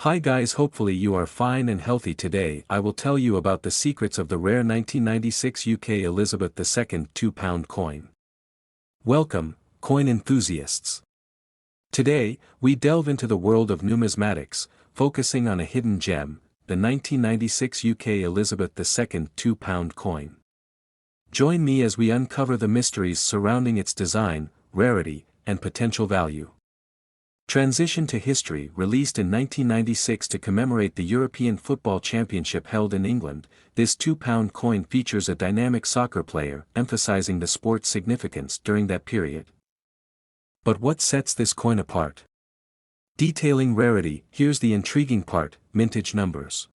Hi guys, hopefully you are fine and healthy. Today I will tell you about the secrets of the rare 1996 UK Elizabeth II £2 coin. Welcome, coin enthusiasts. Today, we delve into the world of numismatics, focusing on a hidden gem, the 1996 UK Elizabeth II £2 coin. Join me as we uncover the mysteries surrounding its design, rarity, and potential value. Transition to history. Released in 1996 to commemorate the European Football Championship held in England, this £2 coin features a dynamic soccer player, emphasizing the sport's significance during that period. But what sets this coin apart? Detailing rarity. Here's the intriguing part: mintage numbers.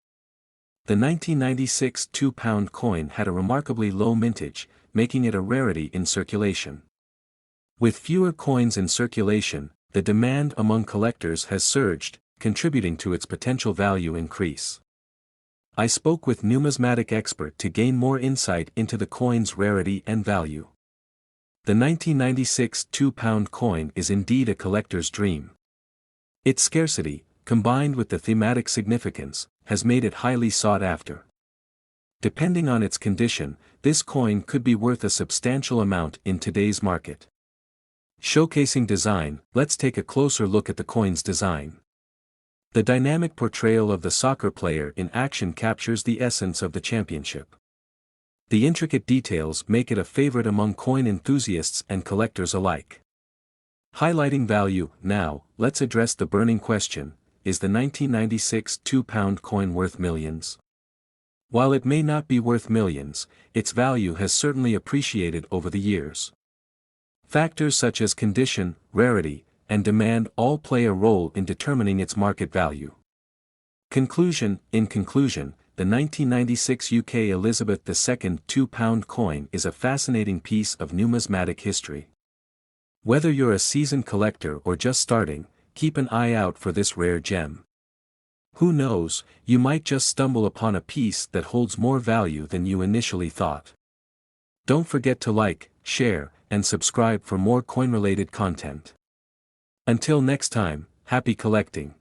The 1996 £2 coin had a remarkably low mintage, making it a rarity in circulation. With fewer coins in circulation, the demand among collectors has surged, contributing to its potential value increase. I spoke with numismatic expert to gain more insight into the coin's rarity and value. The 1996 £2 coin is indeed a collector's dream. Its scarcity, combined with the thematic significance, has made it highly sought after. Depending on its condition, this coin could be worth a substantial amount in today's market. Showcasing design. Let's take a closer look at the coin's design. The dynamic portrayal of the soccer player in action captures the essence of the championship. The intricate details make it a favorite among coin enthusiasts and collectors alike. Highlighting value. Now, let's address the burning question: is the 1996 £2 coin worth millions? While it may not be worth millions, its value has certainly appreciated over the years. Factors such as condition, rarity, and demand all play a role in determining its market value. Conclusion. In conclusion, the 1996 UK Elizabeth II £2 coin is a fascinating piece of numismatic history. Whether you're a seasoned collector or just starting, keep an eye out for this rare gem. Who knows, you might just stumble upon a piece that holds more value than you initially thought. Don't forget to like, share, and subscribe for more coin-related content. Until next time, happy collecting.